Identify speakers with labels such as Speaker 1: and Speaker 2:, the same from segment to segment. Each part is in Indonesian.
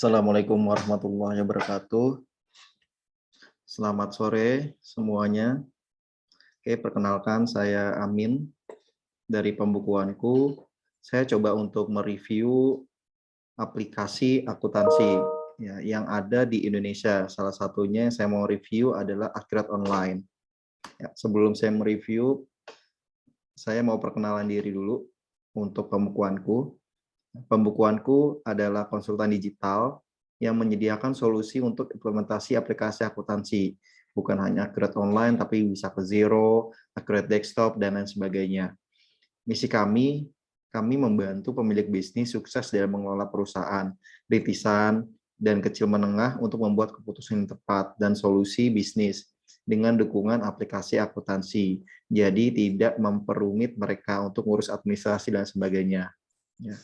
Speaker 1: Assalamualaikum warahmatullahi wabarakatuh. Selamat sore semuanya. Oke, perkenalkan saya Amin dari pembukuanku. Saya coba untuk mereview aplikasi akuntansi ya, yang ada di Indonesia. Salah satunya yang saya mau review adalah Akhirat Online. Ya, sebelum saya mereview, saya mau perkenalan diri dulu untuk pembukuanku. Pembukuanku adalah konsultan digital yang menyediakan solusi untuk implementasi aplikasi akuntansi. Bukan hanya Akhirat Online, tapi bisa ke Zero, Akhirat Desktop, dan lain sebagainya. Misi kami membantu pemilik bisnis sukses dalam mengelola perusahaan, rintisan, dan kecil menengah untuk membuat keputusan yang tepat dan solusi bisnis dengan dukungan aplikasi akuntansi. Jadi tidak memperumit mereka untuk ngurus administrasi dan sebagainya. Ya.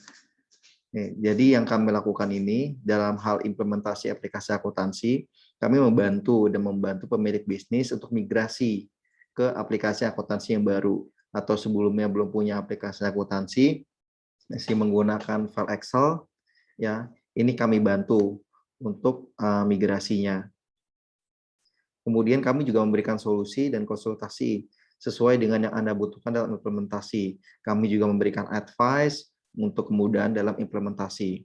Speaker 1: Jadi yang kami lakukan ini dalam hal implementasi aplikasi akuntansi, kami membantu pemilik bisnis untuk migrasi ke aplikasi akuntansi yang baru atau sebelumnya belum punya aplikasi akuntansi, masih menggunakan file Excel, ya ini kami bantu untuk migrasinya. Kemudian kami juga memberikan solusi dan konsultasi sesuai dengan yang Anda butuhkan dalam implementasi. Kami juga memberikan advice untuk kemudahan dalam implementasi.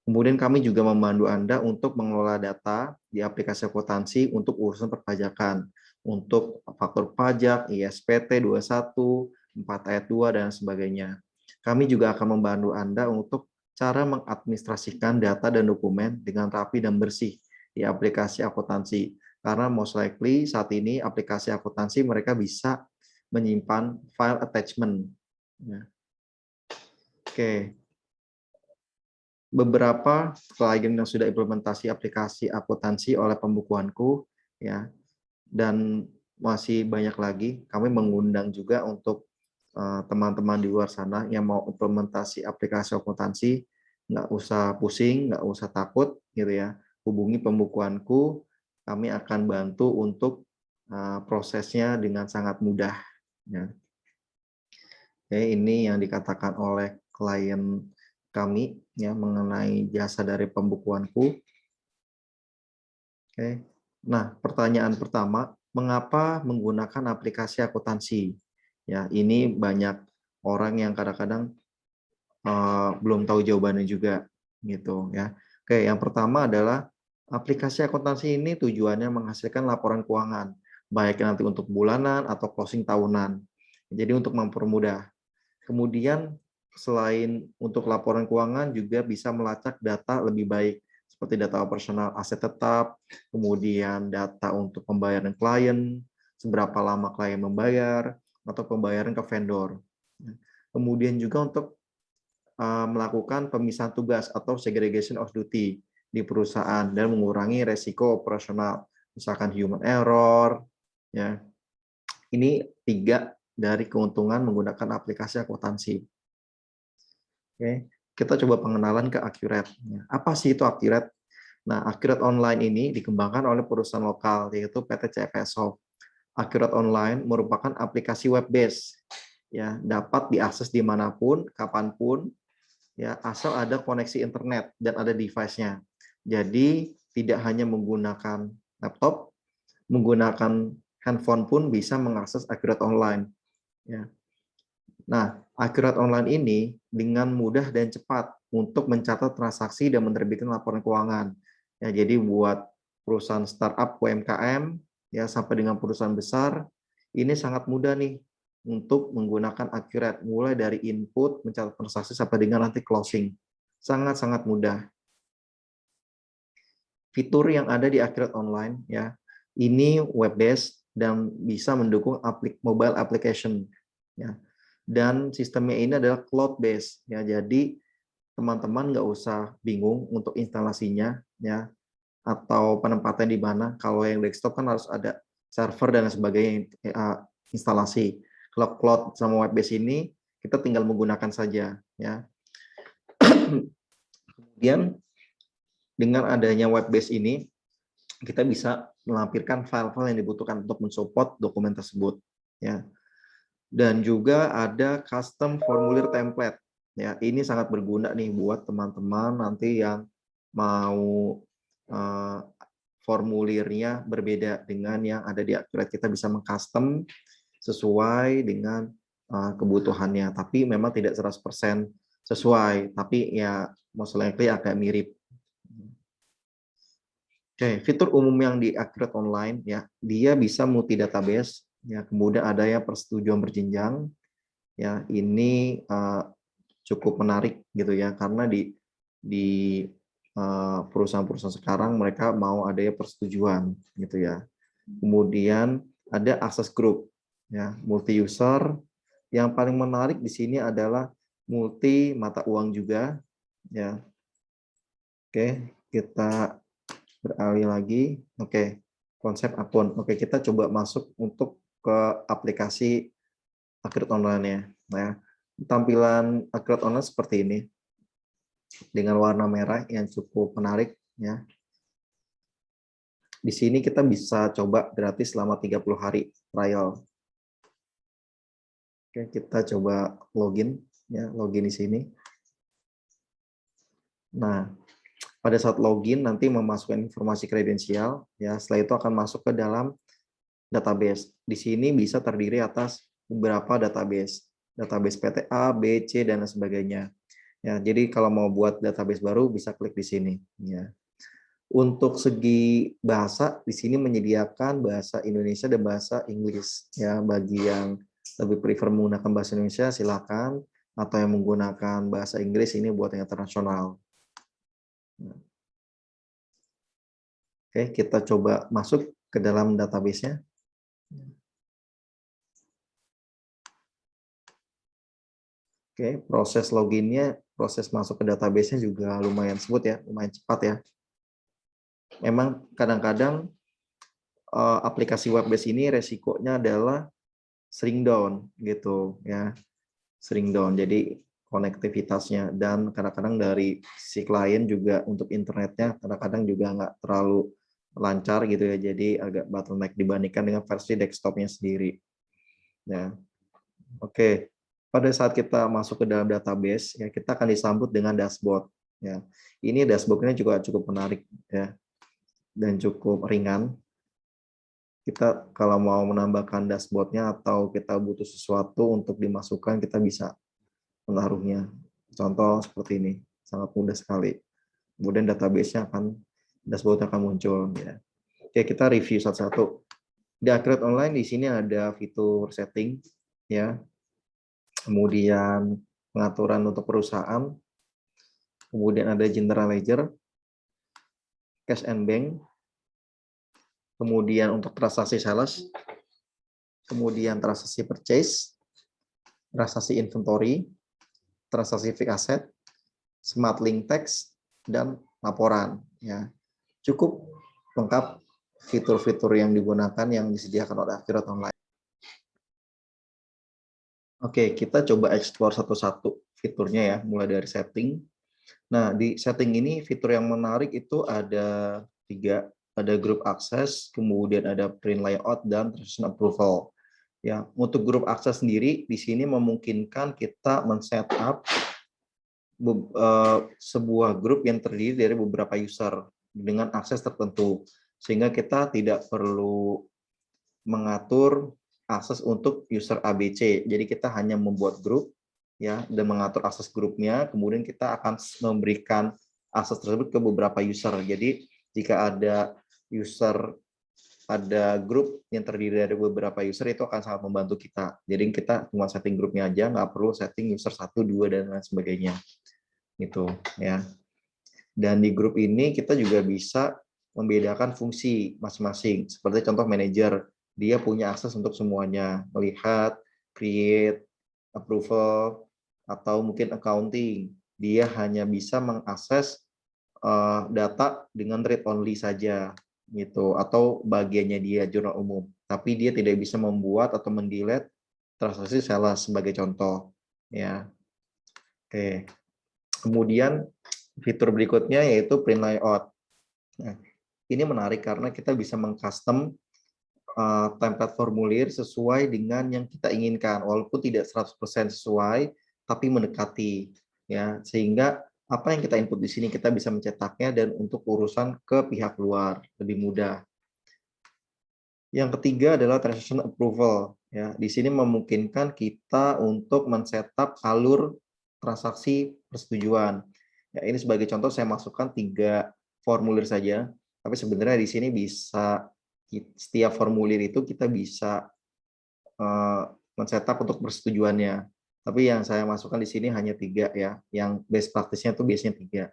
Speaker 1: Kemudian kami juga memandu Anda untuk mengelola data di aplikasi akuntansi untuk urusan perpajakan, untuk faktur pajak, ISPT 21, 4 ayat 2, dan sebagainya. Kami juga akan membantu Anda untuk cara mengadministrasikan data dan dokumen dengan rapi dan bersih di aplikasi akuntansi. Karena most likely saat ini aplikasi akuntansi mereka bisa menyimpan file attachment. Ya. Oke. Beberapa klien yang sudah implementasi aplikasi akuntansi oleh pembukuanku, ya, dan masih banyak lagi. Kami mengundang juga untuk teman-teman di luar sana yang mau implementasi aplikasi akuntansi, nggak usah pusing, nggak usah takut, gitu ya. Hubungi pembukuanku, kami akan bantu untuk prosesnya dengan sangat mudah. Ya. Oke, ini yang dikatakan oleh klien kami ya mengenai jasa dari pembukuanku. Oke. Nah, pertanyaan pertama, mengapa menggunakan aplikasi akuntansi? Ya, ini banyak orang yang kadang-kadang belum tahu jawabannya juga gitu ya. Oke, yang pertama adalah aplikasi akuntansi ini tujuannya menghasilkan laporan keuangan, baik nanti untuk bulanan atau closing tahunan. Jadi untuk mempermudah. Kemudian selain untuk laporan keuangan juga bisa melacak data lebih baik seperti data operasional aset tetap, kemudian data untuk pembayaran klien, seberapa lama klien membayar, atau pembayaran ke vendor. Kemudian juga untuk melakukan pemisahan tugas atau segregation of duty di perusahaan dan mengurangi resiko operasional, misalkan human error, ya. Ini 3 dari keuntungan menggunakan aplikasi akuntansi. Oke, kita coba pengenalan ke Akhirat. Apa sih itu Akhirat? Nah, Akhirat Online ini dikembangkan oleh perusahaan lokal, yaitu PT CFS Soft. Akhirat Online merupakan aplikasi web based, ya, dapat diakses dimanapun, kapanpun, ya, asal ada koneksi internet dan ada device-nya. Jadi tidak hanya menggunakan laptop, menggunakan handphone pun bisa mengakses Akhirat Online. Ya. Nah, Akhirat Online ini dengan mudah dan cepat untuk mencatat transaksi dan menerbitkan laporan keuangan. Ya, jadi buat perusahaan startup UMKM ya sampai dengan perusahaan besar ini sangat mudah nih untuk menggunakan Akhirat mulai dari input mencatat transaksi sampai dengan nanti closing. Sangat-sangat mudah. Fitur yang ada di Akhirat Online ya, ini web based dan bisa mendukung mobile application ya. Dan sistemnya ini adalah cloud based ya. Jadi teman-teman nggak usah bingung untuk instalasinya ya atau penempatan di mana. Kalau yang desktop kan harus ada server dan sebagainya instalasi. Kalau cloud sama web based ini kita tinggal menggunakan saja ya. Kemudian dengan adanya web based ini kita bisa melampirkan file-file yang dibutuhkan untuk mensupport dokumen tersebut ya. Dan juga ada custom formulir template. Ya, ini sangat berguna nih buat teman-teman nanti yang mau formulirnya berbeda dengan yang ada di Accurate. Kita bisa mengcustom sesuai dengan kebutuhannya, tapi memang tidak 100% sesuai, tapi ya most likely agak mirip. Oke, fitur umum yang di Accurate Online ya, dia bisa multi database ya, kemudian ada ya persetujuan berjenjang ya, ini cukup menarik gitu ya, karena di perusahaan-perusahaan sekarang mereka mau ada ya persetujuan gitu ya. Kemudian ada akses group ya, multi user. Yang paling menarik di sini adalah multi mata uang juga ya. Oke, kita beralih lagi. Oke, konsep akun. Oke, kita coba masuk untuk ke aplikasi Accurate Online ya. Nah, tampilan Accurate Online seperti ini dengan warna merah yang cukup menarik ya. Di sini kita bisa coba gratis selama 30 hari trial. Oke, kita coba login ya, login di sini. Nah, pada saat login nanti memasukkan informasi kredensial ya, setelah itu akan masuk ke dalam database. Di sini bisa terdiri atas beberapa database, database PTA, B, C, dan sebagainya. Ya, jadi kalau mau buat database baru bisa klik di sini. Ya. Untuk segi bahasa, di sini menyediakan bahasa Indonesia dan bahasa Inggris. Ya, bagi yang lebih prefer menggunakan bahasa Indonesia, silakan. Atau yang menggunakan bahasa Inggris, ini buat yang internasional. Oke, kita coba masuk ke dalam database-nya. Oke, proses loginnya, proses masuk ke database-nya juga lumayan smooth ya, lumayan cepat ya. Memang kadang-kadang aplikasi web-based ini resikonya adalah sering down gitu ya, sering down. Jadi konektivitasnya, dan kadang-kadang dari si klien juga untuk internetnya kadang-kadang juga nggak terlalu lancar gitu ya, jadi agak bottleneck dibandingkan dengan versi desktopnya sendiri. Ya, oke. Pada saat kita masuk ke dalam database, ya kita akan disambut dengan dashboard. Ya, ini dashboardnya juga cukup menarik ya, dan cukup ringan. Kita kalau mau menambahkan dashboardnya atau kita butuh sesuatu untuk dimasukkan, kita bisa menaruhnya. Contoh seperti ini, sangat mudah sekali. Kemudian database-nya akan, dashboard-nya akan muncul. Ya. Oke, kita review satu-satu. Di Accurate Online di sini ada fitur setting, ya. Kemudian pengaturan untuk perusahaan, kemudian ada general ledger, cash and bank, kemudian untuk transaksi sales, kemudian transaksi purchase, transaksi inventory, transaksi fixed asset, smart link text, dan laporan. Ya, cukup lengkap fitur-fitur yang digunakan yang disediakan oleh Accurate Online. Oke, kita coba explore satu-satu fiturnya ya, mulai dari setting. Nah, di setting ini fitur yang menarik itu ada 3, ada group access, kemudian ada print layout, dan transition approval. Ya, untuk group access sendiri di sini memungkinkan kita men-setup sebuah grup yang terdiri dari beberapa user dengan akses tertentu, sehingga kita tidak perlu mengatur akses untuk user ABC. Jadi kita hanya membuat grup ya, dan mengatur akses grupnya, kemudian kita akan memberikan akses tersebut ke beberapa user. Jadi jika ada grup yang terdiri dari beberapa user, itu akan sangat membantu kita. Jadi kita cuma setting grupnya aja, nggak perlu setting user 1, 2, dan lain sebagainya. Gitu ya. Dan di grup ini kita juga bisa membedakan fungsi masing-masing. Seperti contoh manajer, dia punya akses untuk semuanya, melihat, create, approval, atau mungkin accounting. Dia hanya bisa mengakses data dengan read only saja, gitu, atau bagiannya dia jurnal umum. Tapi dia tidak bisa membuat atau mendelete transaksi sales sebagai contoh. Ya, oke. Kemudian fitur berikutnya yaitu print layout. Nah, ini menarik karena kita bisa mengcustom template formulir sesuai dengan yang kita inginkan, walaupun tidak 100% sesuai, tapi mendekati, ya, sehingga Apa yang kita input di sini kita bisa mencetaknya dan untuk urusan ke pihak luar lebih mudah. Yang ketiga adalah transaction approval. Ya, di sini memungkinkan kita untuk men-setup alur transaksi persetujuan. Ya, ini sebagai contoh saya masukkan 3 formulir saja, tapi sebenarnya di sini bisa setiap formulir itu kita bisa men-setup untuk persetujuannya. Tapi yang saya masukkan di sini hanya 3 ya. Yang best practice-nya itu biasanya 3.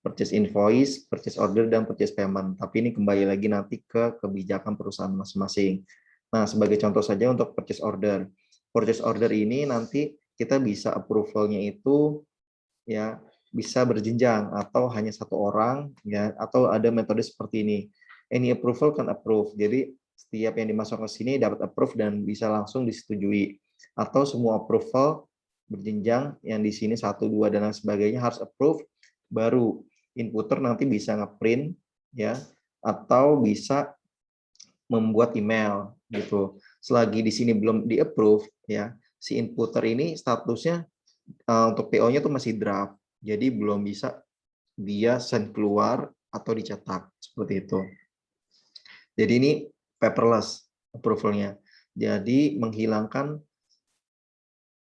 Speaker 1: Purchase invoice, purchase order, dan purchase payment. Tapi ini kembali lagi nanti ke kebijakan perusahaan masing-masing. Nah, sebagai contoh saja untuk purchase order. Purchase order ini nanti kita bisa approval-nya itu ya bisa berjenjang atau hanya 1 orang ya, atau ada metode seperti ini. Any approval can approve. Jadi setiap yang dimasukkan ke sini dapat approve dan bisa langsung disetujui. Atau semua approval berjenjang yang di sini 1, 2 dan lain sebagainya harus approve, baru inputter nanti bisa ngeprint ya, atau bisa membuat email gitu. Selagi di sini belum di approve ya, si inputter ini statusnya untuk PO-nya tuh masih draft. Jadi belum bisa dia send keluar atau dicetak seperti itu. Jadi ini paperless approval-nya. Jadi menghilangkan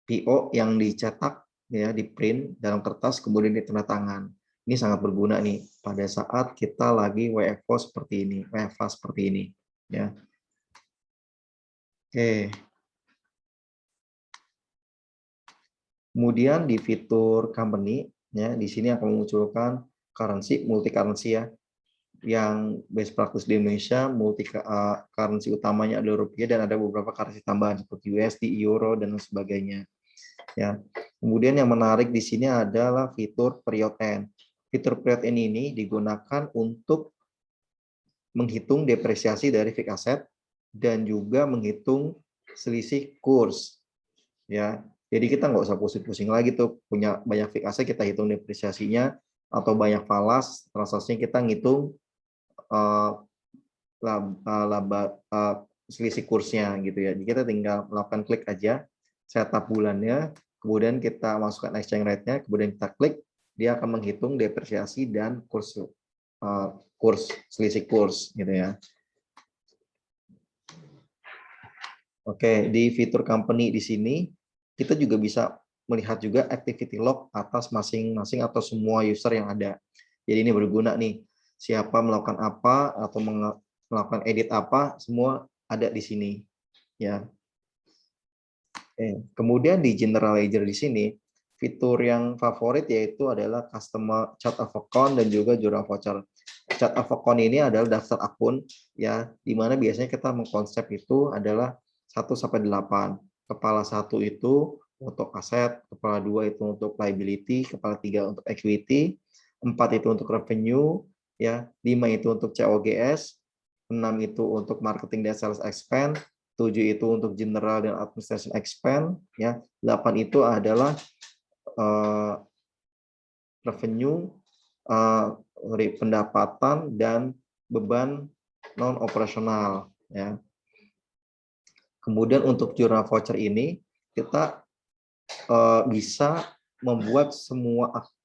Speaker 1: PO yang dicetak ya, di print dalam kertas kemudian ditandatangan. Ini sangat berguna nih pada saat kita lagi WFO seperti ini, WFA seperti ini ya. Oke. Kemudian di fitur company ya, di sini akan memunculkan currency, multi currency ya. Yang best practice di Indonesia, multi currency utamanya adalah rupiah dan ada beberapa currency tambahan seperti USD, euro dan sebagainya. Ya. Kemudian yang menarik di sini adalah fitur period end. Fitur period end ini digunakan untuk menghitung depresiasi dari fixed asset dan juga menghitung selisih kurs. Ya, jadi kita nggak usah pusing-pusing lagi tuh punya banyak fixed asset kita hitung depresiasinya atau banyak falas transaksinya kita ngitung laba selisih kursnya gitu ya. Jadi kita tinggal melakukan klik aja setup bulannya, kemudian kita masukkan exchange rate-nya, kemudian kita klik, dia akan menghitung depresiasi dan kurs selisih kurs gitu ya. Oke, di fitur company di sini kita juga bisa melihat juga activity log atas masing-masing atau semua user yang ada. Jadi ini berguna nih, siapa melakukan apa atau melakukan edit apa, semua ada di sini ya. Kemudian di general ledger di sini, fitur yang favorit yaitu adalah customer chart of account dan juga journal voucher. Chart of account ini adalah daftar akun ya, di mana biasanya kita mengkonsep itu adalah 1 sampai 8. Kepala 1 itu untuk aset, kepala 2 itu untuk liability, kepala 3 untuk equity, 4 itu untuk revenue, ya, 5 itu untuk COGS, 6 itu untuk marketing dan sales expense, 7 itu untuk general dan administration expense, ya, 8 itu adalah revenue, pendapatan dan beban non operasional ya. Kemudian untuk jurnal voucher ini kita bisa membuat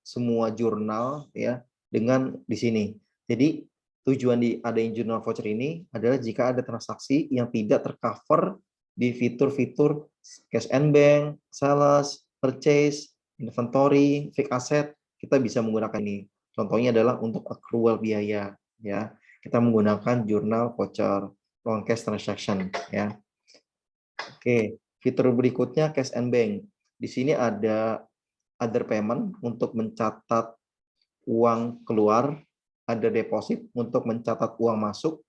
Speaker 1: semua jurnal ya dengan di sini. Jadi tujuan di adanya jurnal voucher ini adalah jika ada transaksi yang tidak tercover di fitur-fitur cash and bank, sales, purchase, inventory, fixed asset, kita bisa menggunakan ini. Contohnya adalah untuk accrual biaya ya. Kita menggunakan jurnal voucher, non cash transaction ya. Oke, fitur berikutnya cash and bank. Di sini ada other payment untuk mencatat uang keluar, ada deposit untuk mencatat uang masuk,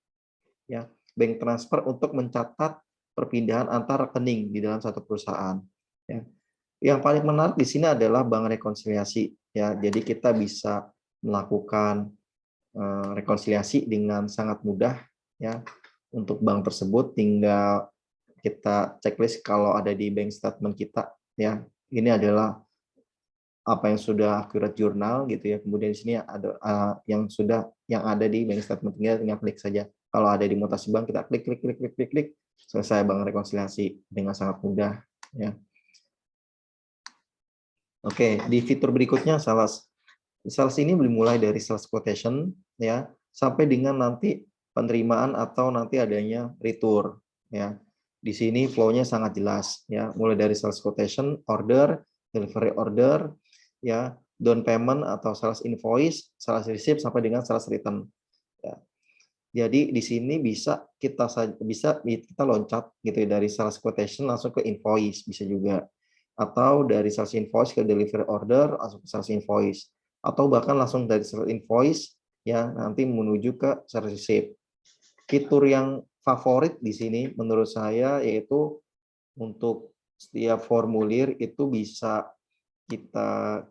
Speaker 1: ya, bank transfer untuk mencatat perpindahan antar rekening di dalam satu perusahaan. Ya. Yang paling menarik di sini adalah bank rekonsiliasi. Ya, jadi kita bisa melakukan rekonsiliasi dengan sangat mudah. Ya, untuk bank tersebut tinggal kita checklist kalau ada di bank statement kita ya. Ini adalah apa yang sudah accurate jurnal gitu ya. Kemudian di sini ada yang ada di bank statement, tinggal klik saja. Kalau ada di mutasi bank kita klik selesai bank rekonsiliasi dengan sangat mudah ya. Oke, di fitur berikutnya sales. Sales ini dimulai dari sales quotation ya sampai dengan nanti penerimaan atau nanti adanya return ya. Di sini flow-nya sangat jelas ya, mulai dari sales quotation, order, delivery order ya, down payment atau sales invoice, sales receipt sampai dengan sales return ya. Jadi di sini bisa kita loncat gitu ya, dari sales quotation langsung ke invoice bisa juga, atau dari sales invoice ke delivery order langsung ke sales invoice, atau bahkan langsung dari sales invoice ya nanti menuju ke sales receipt. Fitur yang favorit di sini menurut saya yaitu untuk setiap formulir itu bisa kita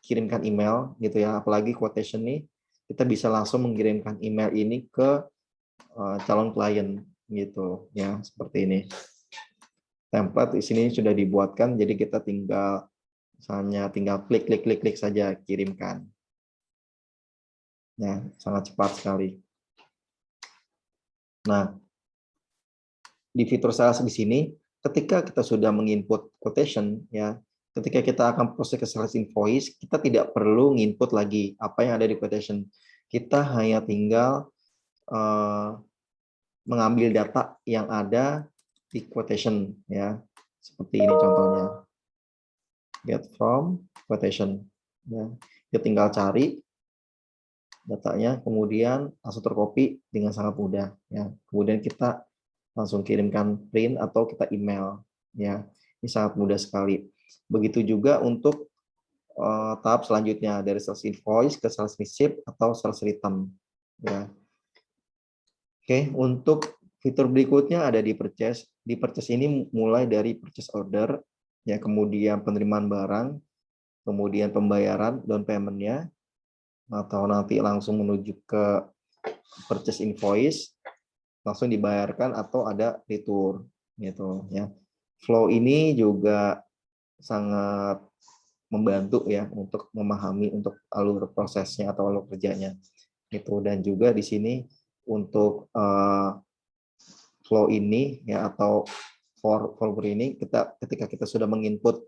Speaker 1: kirimkan email gitu ya, apalagi quotation nih kita bisa langsung mengirimkan email ini ke calon klien gitu ya, seperti ini. Template di sini sudah dibuatkan, jadi kita tinggal klik saja kirimkan. Ya, sangat cepat sekali. Nah, di fitur sales di sini, ketika kita sudah menginput quotation ya, ketika kita akan proses ke sales invoice, kita tidak perlu nginput lagi apa yang ada di quotation. Kita hanya tinggal mengambil data yang ada di quotation ya, seperti ini contohnya, get from quotation ya. Kita tinggal cari datanya, kemudian langsung tercopy dengan sangat mudah ya, kemudian kita langsung kirimkan print atau kita email ya, ini sangat mudah sekali. Begitu juga untuk tahap selanjutnya dari sales invoice ke sales receipt atau sales return ya. Oke, untuk fitur berikutnya ada di purchase. Di purchase ini mulai dari purchase order, ya, kemudian penerimaan barang, kemudian pembayaran down payment-nya, atau nanti langsung menuju ke purchase invoice, langsung dibayarkan atau ada return, gitu ya. Flow ini juga sangat membantu ya untuk memahami untuk alur prosesnya atau alur kerjanya, gitu. Dan juga di sini untuk flow ini ya atau form ini ketika kita sudah menginput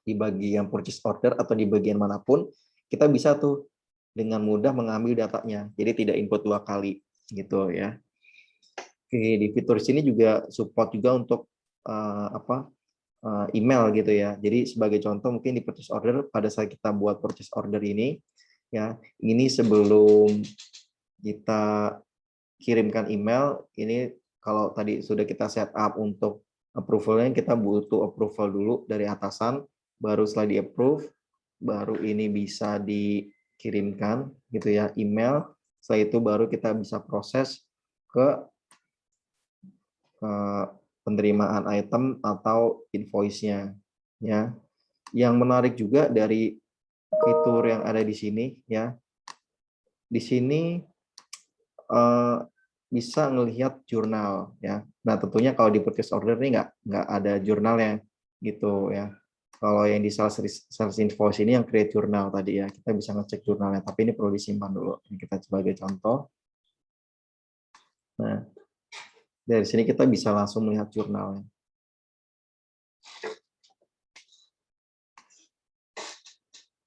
Speaker 1: di bagian purchase order atau di bagian manapun, kita bisa tuh dengan mudah mengambil datanya. Jadi tidak input 2 kali gitu ya. Oke, di fitur sini juga support juga untuk email gitu ya. Jadi sebagai contoh mungkin di purchase order, pada saat kita buat purchase order ini ya, ini sebelum kita kirimkan email, ini kalau tadi sudah kita set up untuk approval-nya, kita butuh approval dulu dari atasan, baru setelah di-approve, baru ini bisa dikirimkan gitu ya, email. Setelah itu baru kita bisa proses ke penerimaan item atau invoice-nya ya. Yang menarik juga dari fitur yang ada di sini ya, di sini bisa ngelihat jurnal ya. Nah tentunya kalau di purchase order ini nggak ada jurnalnya gitu ya. Kalau yang di sales invoice ini yang create jurnal tadi ya, kita bisa ngecek jurnalnya. Tapi ini perlu disimpan dulu. Ini kita sebagai contoh. Nah dari sini kita bisa langsung melihat jurnalnya.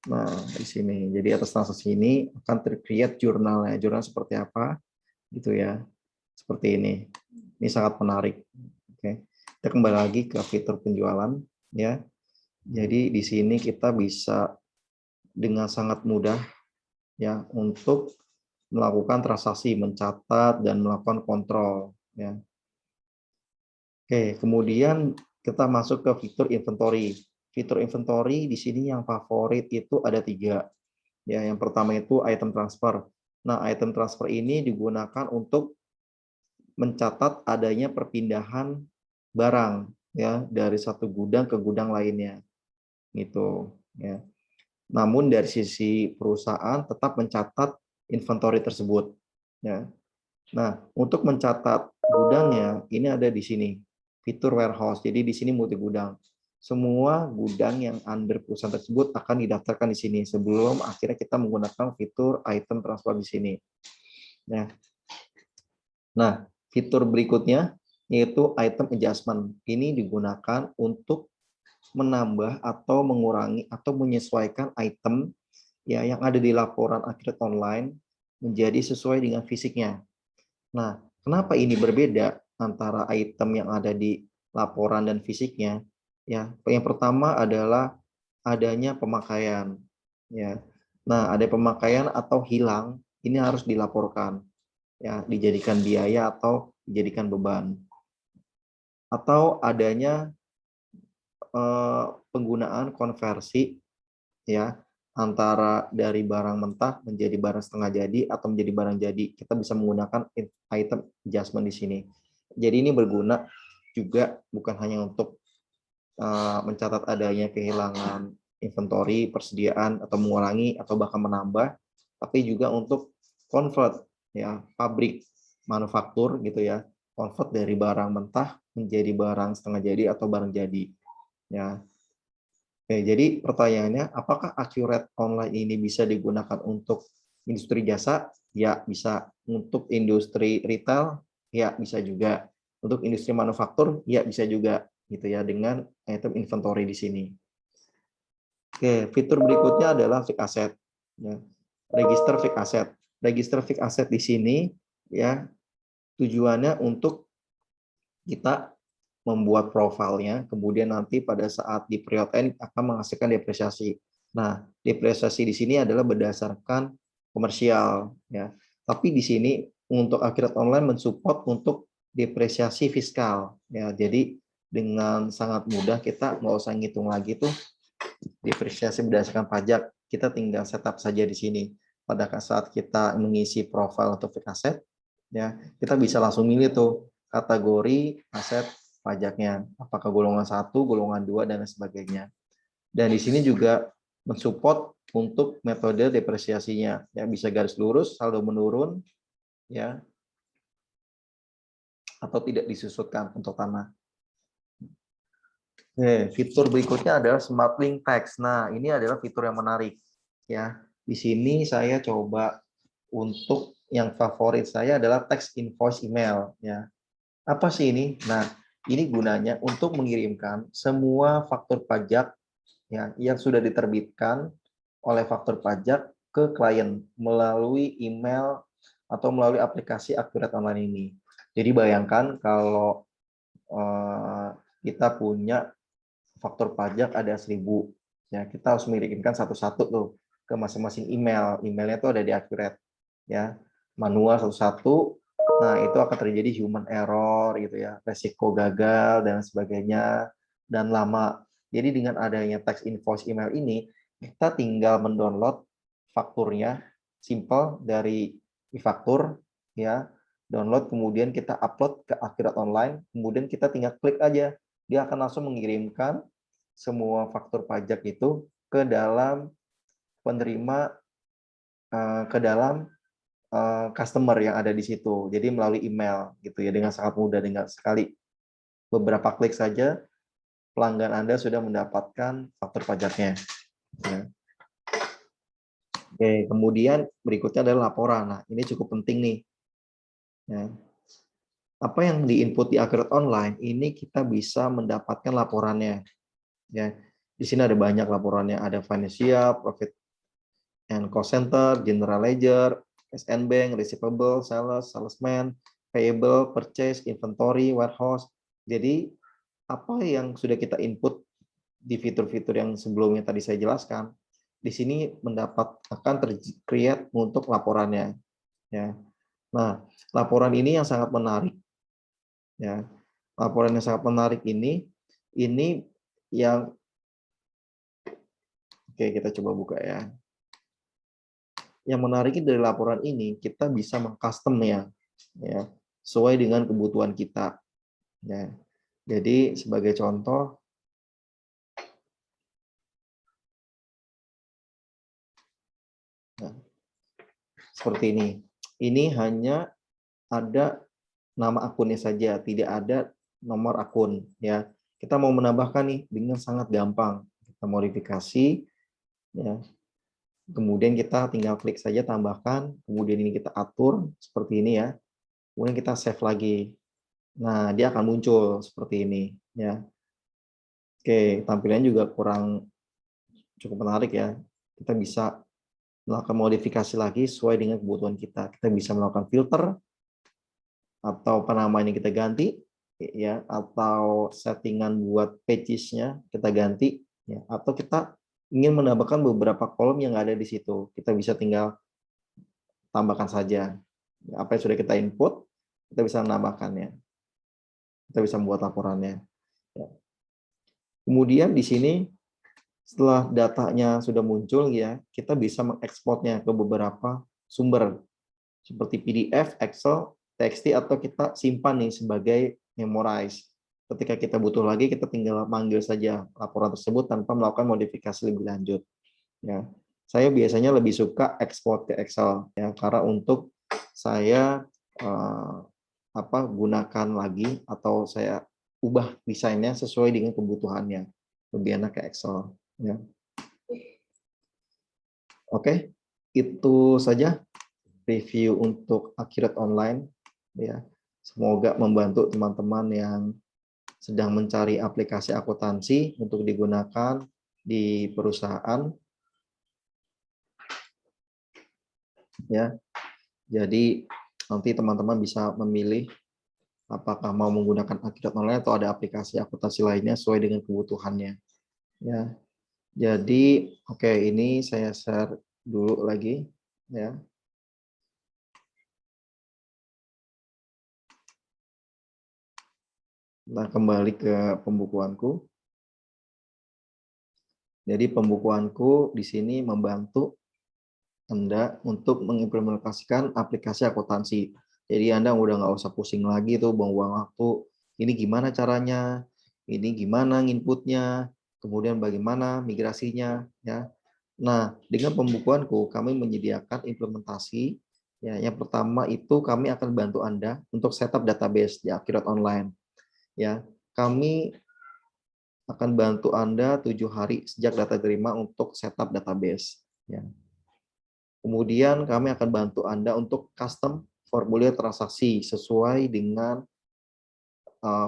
Speaker 1: Nah di sini. Jadi atas transaksi ini akan tercreate jurnalnya. Jurnal seperti apa gitu ya. Seperti ini. Ini sangat menarik. Oke. Kita kembali lagi ke fitur penjualan ya. Jadi di sini kita bisa dengan sangat mudah ya untuk melakukan transaksi, mencatat dan melakukan kontrol ya. Oke, kemudian kita masuk ke fitur inventory. Fitur inventory di sini yang favorit itu ada 3. Ya, yang pertama itu item transfer. Nah, item transfer ini digunakan untuk mencatat adanya perpindahan barang ya dari satu gudang ke gudang lainnya gitu ya. Namun dari sisi perusahaan tetap mencatat inventory tersebut ya. Nah, untuk mencatat gudangnya ini ada di sini fitur warehouse. Jadi di sini multi gudang. Semua gudang yang under perusahaan tersebut akan didaftarkan di sini sebelum akhirnya kita menggunakan fitur item transfer di sini. Ya. Nah, fitur berikutnya yaitu item adjustment. Ini digunakan untuk menambah atau mengurangi atau menyesuaikan item ya yang ada di laporan akhirat online menjadi sesuai dengan fisiknya. Nah, kenapa ini berbeda antara item yang ada di laporan dan fisiknya? Ya, yang pertama adalah adanya pemakaian. Ya, nah ada pemakaian atau hilang, ini harus dilaporkan. Ya, dijadikan biaya atau dijadikan beban. Atau adanya penggunaan konversi, ya, antara dari barang mentah menjadi barang setengah jadi atau menjadi barang jadi. Kita bisa menggunakan item adjustment di sini. Jadi ini berguna juga bukan hanya untuk mencatat adanya kehilangan inventory, persediaan, atau mengurangi atau bahkan menambah, tapi juga untuk convert, ya, pabrik manufaktur gitu ya, convert dari barang mentah menjadi barang setengah jadi atau barang jadi. Ya, oke, jadi pertanyaannya, apakah Accurate Online ini bisa digunakan untuk industri jasa? Ya, bisa. Untuk industri retail? Ya, bisa juga. Untuk industri manufaktur? Ya, bisa juga. Gitu ya, dengan item inventory di sini. Oke, fitur berikutnya adalah fixed asset. Ya. Register fixed asset. Register fixed asset di sini, ya, tujuannya untuk kita membuat profilnya, kemudian nanti pada saat di period end akan menghasilkan depresiasi. Nah, depresiasi di sini adalah berdasarkan komersial, ya. Tapi di sini untuk akhirat online mensupport untuk depresiasi fiskal, ya. Jadi dengan sangat mudah kita nggak usah ngitung lagi tuh depresiasi berdasarkan pajak, kita tinggal setup saja di sini. Pada saat kita mengisi profil atau fixed asset, ya, kita bisa langsung milih tuh kategori aset pajaknya, apakah golongan 1, golongan 2, dan lain sebagainya. Dan di sini juga mensupport untuk metode depresiasinya, ya, bisa garis lurus, saldo menurun, ya, atau tidak disusutkan untuk tanah. Fitur berikutnya adalah Smart Link Text. Nah, ini adalah fitur yang menarik, ya. Di sini saya coba untuk yang favorit saya adalah text invoice email, ya. Apa sih ini? Nah, ini gunanya untuk mengirimkan semua faktur pajak, ya, yang sudah diterbitkan oleh faktur pajak ke klien melalui email atau melalui aplikasi Accurate Online ini. Jadi bayangkan kalau kita punya faktur pajak ada 1.000, ya, kita harus mengirimkan satu-satu tuh ke masing-masing email. Emailnya tuh ada di Accurate, ya, manual satu-satu. Nah, itu akan terjadi human error gitu ya, resiko gagal dan sebagainya, dan lama. Jadi dengan adanya text invoice email ini, kita tinggal mendownload fakturnya, simple dari e-faktur, ya, download, kemudian kita upload ke Accurate Online, kemudian kita tinggal klik aja, dia akan langsung mengirimkan semua faktur pajak itu ke dalam penerima, ke dalam customer yang ada di situ. Jadi melalui email gitu ya, dengan sangat mudah, dengan sekali beberapa klik saja pelanggan Anda sudah mendapatkan faktur pajaknya. Ya. Oke, kemudian berikutnya adalah laporan. Nah, ini cukup penting nih. Ya. Apa yang diinput di Accurate Online ini kita bisa mendapatkan laporannya. Ya, di sini ada banyak laporannya. Ada financial, profit and cost center, general ledger, SN Bank, receivable, sales, salesman, payable, purchase, inventory, warehouse. Jadi apa yang sudah kita input di fitur-fitur yang sebelumnya tadi saya jelaskan, di sini akan tercreate untuk laporannya. Ya. Nah, laporan ini yang sangat menarik. Ya, laporan yang sangat menarik ini yang, oke, kita coba buka ya. Yang menarik dari laporan ini, kita bisa mengcustom ya, sesuai dengan kebutuhan kita. Ya. Jadi sebagai contoh, nah, seperti ini. Ini hanya ada nama akunnya saja, tidak ada nomor akun. Ya, kita mau menambahkan nih dengan sangat gampang. Kita modifikasi, ya. Kemudian kita tinggal klik saja tambahkan, kemudian ini kita atur seperti ini ya. Kemudian kita save lagi. Nah, dia akan muncul seperti ini ya. Oke, tampilannya juga cukup menarik ya. Kita bisa melakukan modifikasi lagi sesuai dengan kebutuhan kita. Kita bisa melakukan filter atau penamaan yang kita ganti, ya, atau settingan buat pages-nya kita ganti, ya, atau kita ingin menambahkan beberapa kolom yang ada di situ. Kita bisa tinggal tambahkan saja. Apa yang sudah kita input, kita bisa menambahkannya. Kita bisa membuat laporannya. Ya. Kemudian di sini setelah datanya sudah muncul, ya, kita bisa mengekspornya ke beberapa sumber seperti PDF, Excel, TXT, atau kita simpan nih sebagai memorize. Ketika kita butuh lagi, kita tinggal manggil saja laporan tersebut tanpa melakukan modifikasi lebih lanjut. Ya, saya biasanya lebih suka ekspor ke Excel, ya, karena untuk saya gunakan lagi atau saya ubah desainnya sesuai dengan kebutuhannya. Lebih enak ke Excel. Ya. Oke, itu saja review untuk Akhirat Online. Ya, semoga membantu teman-teman yang sedang mencari aplikasi akuntansi untuk digunakan di perusahaan. Ya, jadi nanti teman-teman bisa memilih apakah mau menggunakan Akhirat Online atau ada aplikasi akuntansi lainnya sesuai dengan kebutuhannya. Ya, jadi oke, ini saya share dulu lagi, ya. Nah, kembali ke pembukuanku. Jadi pembukuanku di sini membantu Anda untuk mengimplementasikan aplikasi akuntansi. Jadi Anda udah nggak usah pusing lagi tuh buang-buang waktu. Ini gimana caranya? Ini gimana inputnya? Kemudian bagaimana migrasinya? Ya. Nah, dengan pembukuanku kami menyediakan implementasi. Ya, yang pertama itu kami akan bantu Anda untuk setup database di Akhirat Online. Ya, kami akan bantu Anda 7 hari sejak data terima untuk setup database. Ya. Kemudian kami akan bantu Anda untuk custom formulir transaksi sesuai dengan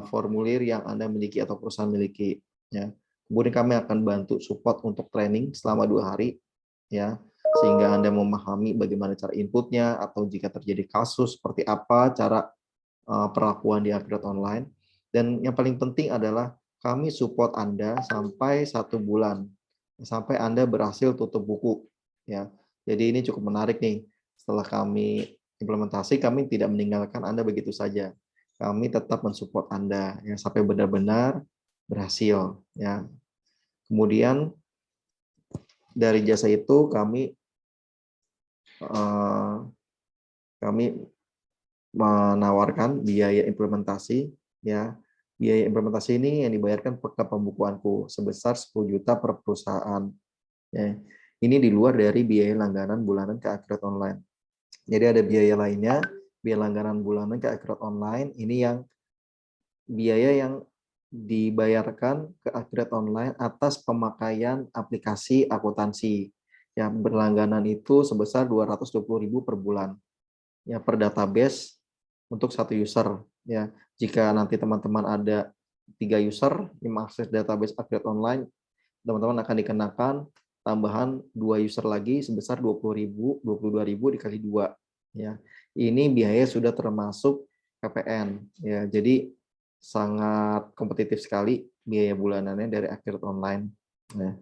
Speaker 1: formulir yang Anda miliki atau perusahaan miliki. Ya. Kemudian kami akan bantu support untuk training selama 2 hari, ya, sehingga Anda memahami bagaimana cara inputnya atau jika terjadi kasus seperti apa cara perlakuan di Akhirat Online. Dan yang paling penting adalah kami support Anda sampai 1 bulan, sampai Anda berhasil tutup buku. Ya, jadi ini cukup menarik nih. Setelah kami implementasi, kami tidak meninggalkan Anda begitu saja. Kami tetap mensupport Anda ya, sampai benar-benar berhasil. Ya. Kemudian dari jasa itu kami menawarkan biaya implementasi, ya. Biaya implementasi ini yang dibayarkan ke pembukuanku sebesar 10 juta per perusahaan. Ya. Ini di luar dari biaya langganan bulanan ke Akhirat Online. Jadi ada biaya lainnya, biaya langganan bulanan ke Akhirat Online, ini yang biaya yang dibayarkan ke Akhirat Online atas pemakaian aplikasi akuntansi. Yang berlangganan itu sebesar 220.000 per bulan. Ya, per database untuk 1 user. Ya, jika nanti teman-teman ada 3 user yang mengakses database Akhirat Online, teman-teman akan dikenakan tambahan 2 user lagi sebesar 20.000, 22.000 dikali 2. Ya, ini biaya sudah termasuk PPN. Ya, jadi sangat kompetitif sekali biaya bulanannya dari Akhirat Online. Nah,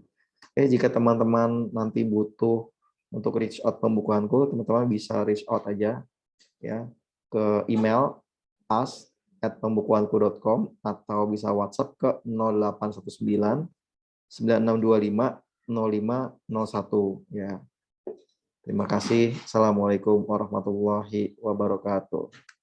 Speaker 1: jika teman-teman nanti butuh untuk reach out pembukuanku, teman-teman bisa reach out aja, ya, ke email as@pembukuanku.com atau bisa WhatsApp ke 0819 9625 0501, ya. Terima kasih. Assalamualaikum warahmatullahi wabarakatuh.